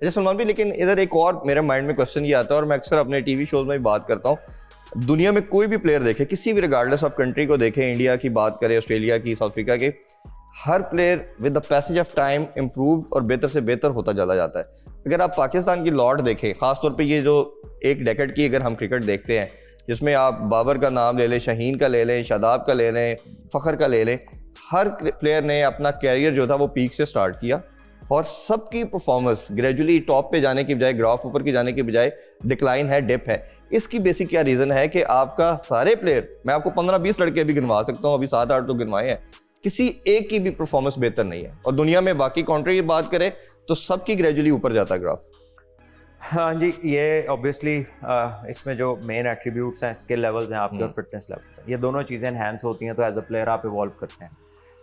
अच्छा सलमान भी, लेकिन इधर एक और मेरे माइंड में क्वेश्चन ये आता है और मैं अक्सर अपने टीवी शोज में भी बात करता हूँ। दुनिया में कोई भी प्लेयर देखे, किसी भी रिगार्डलेस ऑफ कंट्री को देखें, इंडिया की बात करें, ऑस्ट्रेलिया की, साउथ अफ्रीका के, हर player with the passage of time improve और बेहतर से बेहतर होता चला जाता है। अगर आप पाकिस्तान की लॉट देखें, खासतौर पे ये जो एक डेकेड की अगर हम क्रिकेट देखते हैं, जिसमें आप बाबर का नाम ले लें, शाहीन का ले लें, शादाब का ले लें, फ़खर का ले लें, हर प्लेयर ने अपना कैरियर जो था वो पीक से स्टार्ट किया और सबकी परफॉर्मेंस ग्रेजुअली टॉप पे जाने की बजाय, ग्राफ ऊपर की जाने की बजाय डिक्लाइन है, डिप है। इसकी बेसिक क्या रीज़न है कि आपका सारे प्लेयर, मैं आपको 15-20 लड़के अभी गिनवा सकता हूँ, अभी 7-8 तो गिनवाए हैं, किसी एक की भी परफॉर्मेंस बेहतर नहीं है। और दुनिया में बाकी कंट्री की बात करें तो सबकी ग्रेजुअली ऊपर जाता है ग्राफ। हाँ जी, ये ऑब्वियसली इसमें जो मेन एट्रीब्यूट्स हैं, स्किल लेवल्स हैं आपके और फिटनेस लेवल्स हैं, ये दोनों चीज़ें एनहांस होती हैं तो एज अ प्लेयर आप इवॉल्व करते हैं।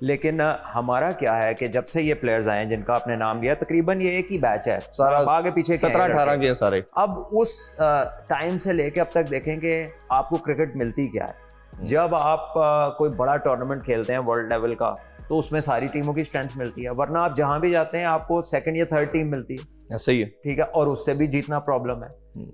लेकिन हमारा क्या है कि जब से ये प्लेयर्स आए हैं जिनका आपने नाम लिया, तकरीबन ये एक ही बैच है, सारा आगे पीछे 17-18 के सारे। अब उस टाइम से लेके अब तक देखेंगे आपको क्रिकेट मिलती क्या है। जब आप कोई बड़ा टूर्नामेंट खेलते हैं वर्ल्ड लेवल का, तो उसमें सारी टीमों की स्ट्रेंथ मिलती है, वरना आप जहां भी जाते हैं आपको सेकंड या थर्ड टीम मिलती है। सही है, ठीक है, और उससे भी जीतना प्रॉब्लम है।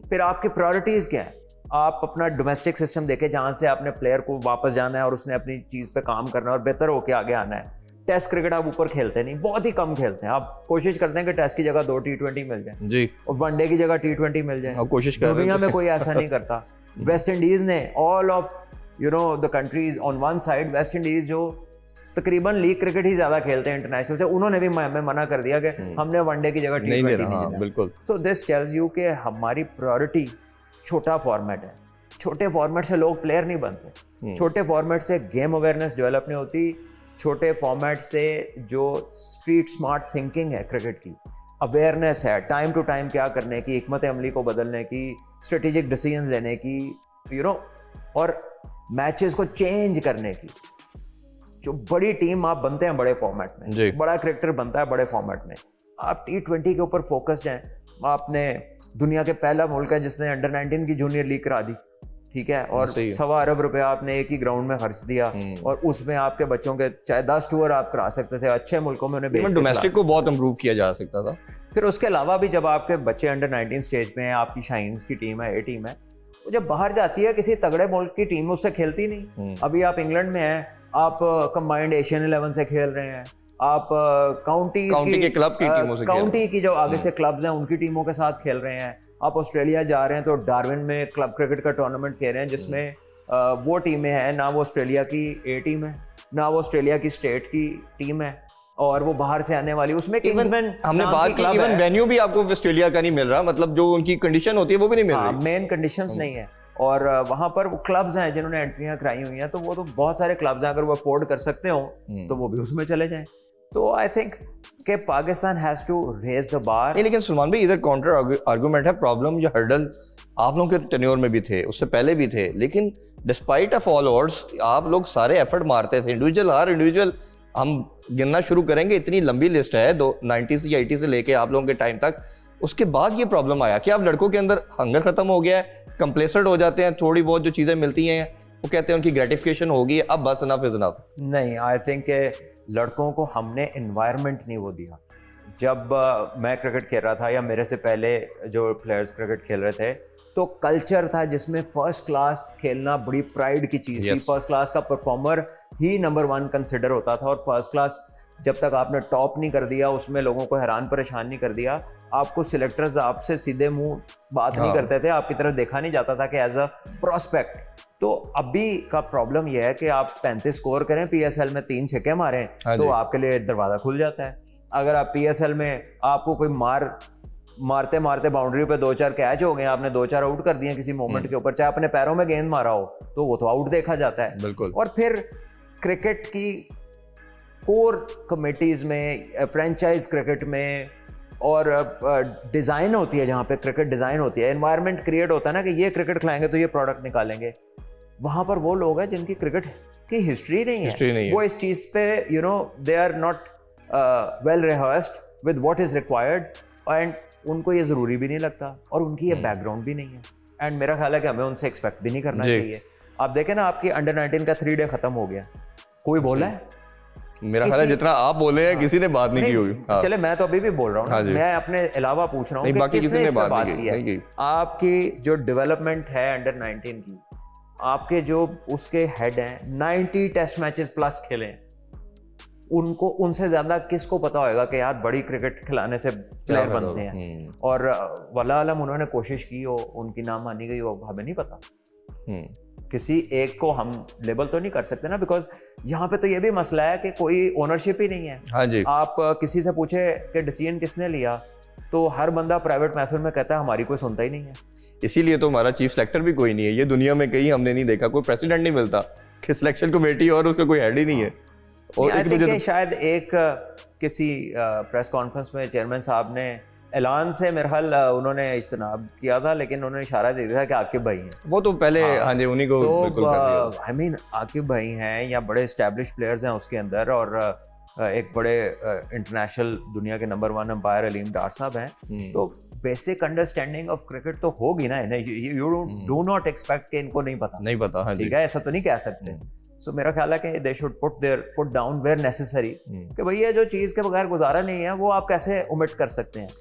फिर आपकी प्रायोरिटीज क्या है? आप अपना डोमेस्टिक सिस्टम देखें जहां से आपने प्लेयर को वापस जाना है और उसने अपनी चीज पे काम करना है और बेहतर होकर आगे आना है। टेस्ट क्रिकेट आप ऊपर खेलते नहीं, बहुत ही कम खेलते हैं। आप कोशिश करते हैं कि टेस्ट की जगह 2 T20 मिल जाए जी, और वनडे की जगह T20 मिल जाए। आप कोशिश कर रहे हैं। दुनिया में कोई ऐसा नहीं करता। वेस्ट इंडीज ने all of the countries on one side, West Indies जो तकरीबन लीग क्रिकेट ही ज्यादा खेलते हैं इंटरनेशनल से, उन्होंने भी हमें मना कर दिया कि हमने वनडे की जगह T20 नहीं देना। बिल्कुल। तो दिस टेल्स यू कि हमारी प्रायोरिटी छोटा फॉर्मेट है। छोटे फॉर्मेट से लोग प्लेयर नहीं बनते, छोटे फॉर्मेट से गेम अवेयरनेस डेवलप नहीं होती, छोटे फॉर्मेट से जो स्ट्रीट स्मार्ट थिंकिंग है क्रिकेट की, अवेयरनेस है, टाइम टू टाइम क्या करने की, हिकमत अमली को बदलने की, स्ट्रेटेजिक डिसीजन लेने की, और मैचेस को चेंज करने की। जो बड़ी टीम आप बनते हैं बड़े फॉर्मेट में, बड़ा क्रिकेटर बनता है बड़े फॉर्मेट में। आप T20 के ऊपर फोकस्ड हैं। आपने दुनिया के पहला मुल्क है जिसने अंडर-19 की जूनियर लीग करा दी, ठीक है, और $1.25 अरब आपने एक ही ग्राउंड में खर्च दिया और उसमें आपके बच्चों के चाहे 10 टूर आप करा सकते थे, अच्छे मुल्कों में उन्हें बेच के डोमेस्टिक को बहुत इंप्रूव किया जा सकता था। फिर उसके अलावा भी जब आपके बच्चे अंडर-19 स्टेज में हैं, आपकी शाहीन्स की टीम है, ए टीम है, तो जब बाहर जाती है किसी तगड़े मुल्क की टीम उससे खेलती नहीं। अभी आप इंग्लैंड में हैं, आप कंबाइंड एशियन 11 से खेल रहे हैं, आप काउंटी के क्लब की टीमों से, काउंटी की जो आगे से क्लब्स हैं उनकी टीमों के साथ खेल रहे हैं। आप ऑस्ट्रेलिया जा रहे हैं तो डार्विन में क्लब क्रिकेट का टूर्नामेंट खेल रहे हैं जिसमें वो टीमें हैं, ना वो ऑस्ट्रेलिया की ए टीम है, ना वो ऑस्ट्रेलिया की स्टेट की टीम है, और वो बाहर से आने वाली, उसमें किंग्समैन हमने बात की, इवन वेन्यू भी आपको ऑस्ट्रेलिया का नहीं मिल रहा, मतलब जो उनकी कंडीशन होती है वो भी नहीं मिल रही, मेन कंडीशंस नहीं है। और वहां पर वो क्लब्स हैं जिन्होंने एंट्रियां कराई हुई हैं, तो वो तो बहुत सारे क्लब्स हैं, अगर वो अफोर्ड कर सकते हो तो वो भी उसमें चले जाएं। तो आई थिंक कि Pakistan has to raise the bar. लेकिन सलमान भाई, इधर काउंटर आर्गुमेंट है, प्रॉब्लम या हर्डल आप लोगों के टेन्योर में भी थे, उससे पहले भी थे, लेकिन डिस्पाइट ऑफ ऑल ऑड्स आप लोग सारे एफर्ट मारते थे। हर इंडिविजुअल हम गिनना शुरू करेंगे, इतनी लंबी लिस्ट है 90 से 80 से लेके आप लोगों के टाइम तक। उसके बाद ये प्रॉब्लम आया कि अब लड़कों के अंदर हंगर खत्म हो गया है, कंप्लेसेंट हो जाते हैं, थोड़ी बहुत जो चीज़ें मिलती हैं वो कहते हैं उनकी ग्रेटिफिकेशन होगी, अब बस इनफ इज इनफ। नहीं, आई थिंक लड़कों को हमने एनवायरनमेंट नहीं वो दिया। जब मैं क्रिकेट खेल रहा था या मेरे से पहले जो प्लेयर्स क्रिकेट खेल रहे थे, तो कल्चर था जिसमें फर्स्ट क्लास खेलना बड़ी प्राइड की चीज़ थी। फर्स्ट क्लास का परफॉर्मर ही नंबर 1 कंसिडर होता था, और फर्स्ट क्लास जब तक आपने टॉप नहीं कर दिया, उसमें लोगों को हैरान परेशान नहीं कर दिया, आपको सिलेक्टर्स आपसे सीधे मुंह बात नहीं करते थे, आपकी तरफ देखा नहीं जाता था कि एज अ प्रोस्पेक्ट। तो अभी का प्रॉब्लम यह है कि आप 35 स्कोर करें, PSL में 3 छक्के मारें, तो आपके लिए दरवाज़ा खुल जाता है। अगर आप PSL में आपको कोई मारते मारते बाउंड्री पे 2-4 कैच हो गए, आपने 2-4 आउट कर दिए किसी मोमेंट के ऊपर, चाहे अपने पैरों में गेंद मारा हो, तो वो तो आउट देखा जाता है। बिल्कुल। और फिर क्रिकेट की कोर कमेटीज में, फ्रेंचाइज क्रिकेट में, और डिज़ाइन होती है जहाँ पे क्रिकेट डिज़ाइन होती है, एनवायरनमेंट क्रिएट होता है ना कि ये क्रिकेट खिलाएंगे तो ये प्रोडक्ट निकालेंगे। वहाँ पर वो लोग हैं जिनकी क्रिकेट की हिस्ट्री नहीं है, वो इस चीज़ पे they are not well rehearsed with what is required, and उनको ये ज़रूरी भी नहीं लगता और उनकी ये बैकग्राउंड भी नहीं है। एंड मेरा ख्याल है कि हमें उनसे एक्सपेक्ट भी नहीं करना चाहिए। आप देखें ना, आपकी अंडर-19 का 3 डे ख़त्म हो गया, कोई बोला है? मेरा ख्याल है जितना आप बोले हैं किसी ने बात नहीं की होगी। हाँ। चले मैं तो अभी भी बोल रहा हूँ हाँ ना, जी। मैं अपने अलावा पूछ रहा हूँ नहीं, कि बाकी किसने किसी ने इस पे बात बात नहीं की है। नहीं की। आपकी जो डेवलपमेंट है अंडर 19 की, आपके जो उसके हेड हैं 90 टेस्ट मैचेस प्लस खेले हैं, उनको उनसे ज्यादा किसको पता होगा कि यार बड़ी क्रिकेट खिलाने से प्लेयर क्या बनते हैं। और वल्लाह अलम उन्होंने कोशिश की हो, उनकी नाम मानी गई हो, हमें नहीं पता। किसी एक को हम लेबल तो नहीं कर सकते ना, बिकॉज यहाँ पे तो ये भी मसला है कि कोई ओनरशिप ही नहीं है। हाँ जी। आप किसी से पूछे कि डिसीजन किसने लिया, तो हर बंदा प्राइवेट महफिल में कहता है हमारी कोई सुनता ही नहीं है। इसीलिए तो हमारा चीफ सेलेक्टर भी कोई नहीं है। ये दुनिया में कहीं हमने नहीं देखा, कोई प्रेसिडेंट नहीं मिलता कि सिलेक्शन कमेटी और उसका कोई हेड ही नहीं है। और आई एक थिंक मुझे शायद एक किसी प्रेस कॉन्फ्रेंस में चेयरमैन साहब ने ऐलान से मेरे ख्याल उन्होंने इज्तनाब किया था, लेकिन उन्होंने इशारा दे दिया था कि आकिब भाई हैं। वो तो पहले हाँ जी उन्हीं को बिल्कुल कर दिया। तो आई मीन आकिब भाई हैं या बड़े एस्टैब्लिश प्लेयर्स हैं उसके अंदर, और एक बड़े इंटरनेशनल दुनिया के नंबर 1 अंपायर अलीम डार साहब हैं। तो बेसिक अंडरस्टैंडिंग ऑफ क्रिकेट तो होगी ना इन्हें। यू डू नॉट एक्सपेक्ट कि इनको नहीं पता, नहीं पता। हाँ जी। ठीक है, ऐसा तो नहीं कह सकते। सो मेरा ख्याल है कि they should put their foot down where necessary, कि भैया जो चीज़ के बगैर गुजारा नहीं है वो आप कैसे ओमिट कर सकते हैं।